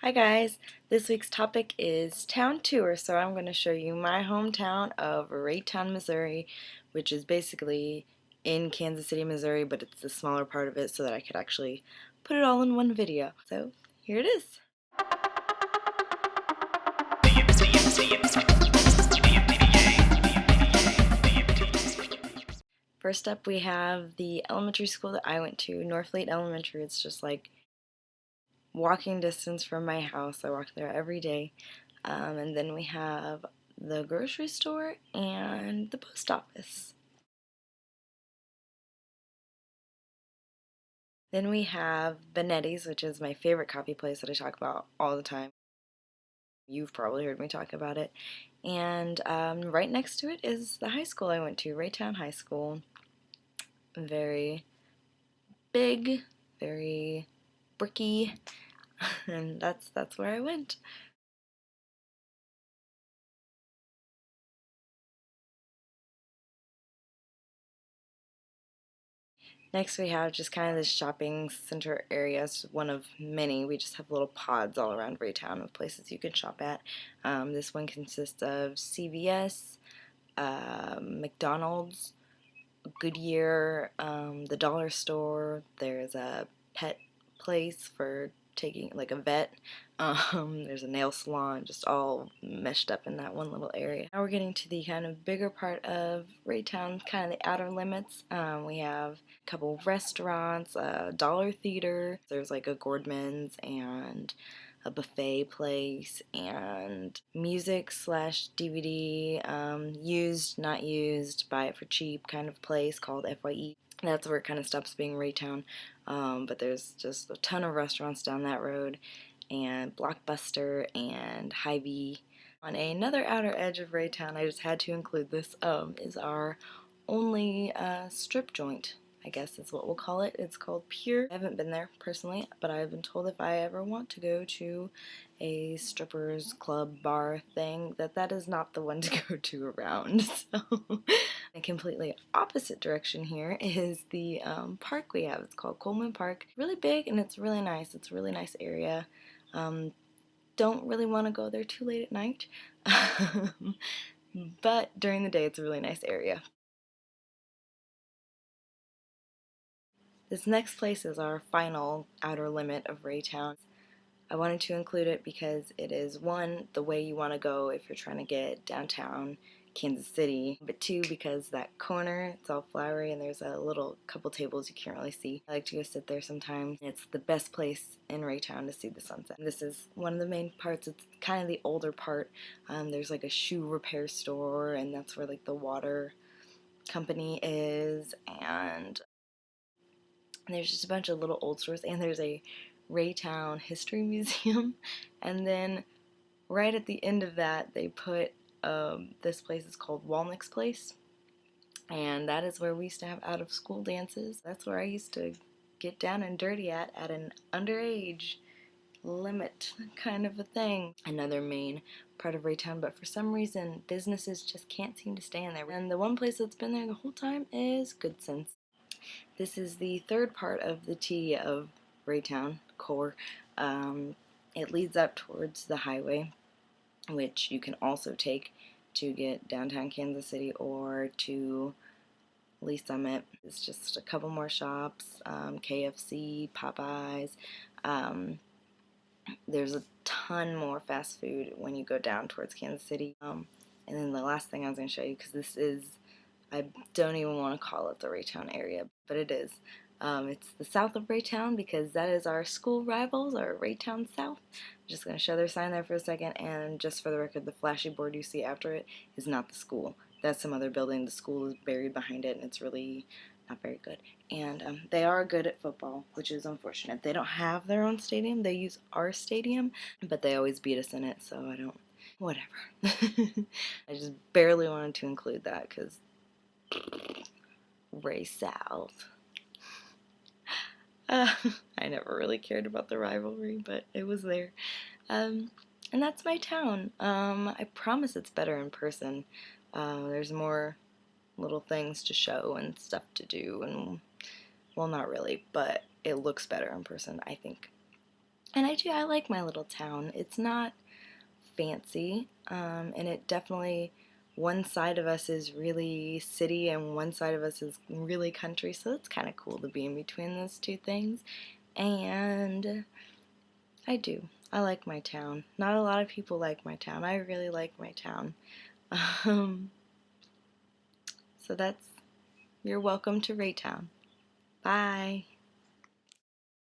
Hi guys, this week's topic is town tour, so I'm going to show you my hometown of Raytown, Missouri, which is basically in Kansas City, Missouri, but it's the smaller part of it so that I could actually put it all in one video. So here it is. First up we have the elementary school that I went to, Norfleet Elementary. It's just like walking distance from my house. I walk there every day. And then we have the grocery store and the post office. Then we have Benetti's, which is my favorite coffee place that I talk about all the time. You've probably heard me talk about it. And right next to it is the high school I went to, Raytown High School. Very big, very bricky, and that's where I went. Next we have just kind of this shopping center area. It's one of many. We just have little pods all around Raytown of places you can shop at. This one consists of CVS, McDonald's, Goodyear, the dollar store. There's a pet place for taking, like a vet. There's a nail salon, just all meshed up in that one little area. Now we're getting to the kind of bigger part of Raytown, kind of the outer limits. We have a couple of restaurants, a dollar theater. There's like a Gordman's and a buffet place, and music slash DVD, used, not used, buy it for cheap kind of place called FYE. That's where it kind of stops being Raytown, but there's just a ton of restaurants down that road, and Blockbuster and Hy-Vee. On another outer edge of Raytown, I just had to include this, is our only strip joint, I guess is what we'll call it. It's called Pure. I haven't been there personally, but I've been told if I ever want to go to a strippers club bar thing, that is not the one to go to around. So a completely opposite direction here is the park we have. It's called Coleman Park. Really big and it's really nice. It's a really nice area. Don't really want to go there too late at night, but during the day it's a really nice area. This next place is our final outer limit of Raytown. I wanted to include it because it is, one, the way you want to go if you're trying to get downtown Kansas City, but two, because that corner, it's all flowery and there's a little couple tables you can't really see. I like to go sit there sometimes. It's the best place in Raytown to see the sunset. This is one of the main parts. It's kind of the older part. There's like a shoe repair store, and that's where like the water company is, and there's just a bunch of little old stores, and there's a Raytown History Museum. And then right at the end of that, they put this place is called Walnick's Place, and that is where we used to have out of school dances. That's where I used to get down and dirty at an underage limit kind of a thing. Another main part of Raytown, but for some reason businesses just can't seem to stay in there. And the one place that's been there the whole time is Good Sense. This is the third part of the T of Raytown core. It leads up towards the highway, which you can also take to get downtown Kansas City or to Lee Summit. It's just a couple more shops, KFC, Popeyes. There's a ton more fast food when you go down towards Kansas City. And then the last thing I was going to show you, because this is, I don't even want to call it the Raytown area, but it is. It's the south of Raytown because that is our school rivals, our Raytown South. I'm just going to show their sign there for a second, and just for the record, the flashy board you see after it is not the school. That's some other building. The school is buried behind it, and it's really not very good. And they are good at football, which is unfortunate. They don't have their own stadium. They use our stadium, but they always beat us in it, so I don't, whatever. I just barely wanted to include that because Ray South. I never really cared about the rivalry, but it was there. And that's my town. I promise it's better in person. There's more little things to show and stuff to do, and well, not really, but it looks better in person, I think. And I like my little town. It's not fancy, and it definitely, one side of us is really city and one side of us is really country, so it's kind of cool to be in between those two things. And I like my town. Not a lot of people like my town. I really like my town. Um, so you're welcome to Raytown. Bye.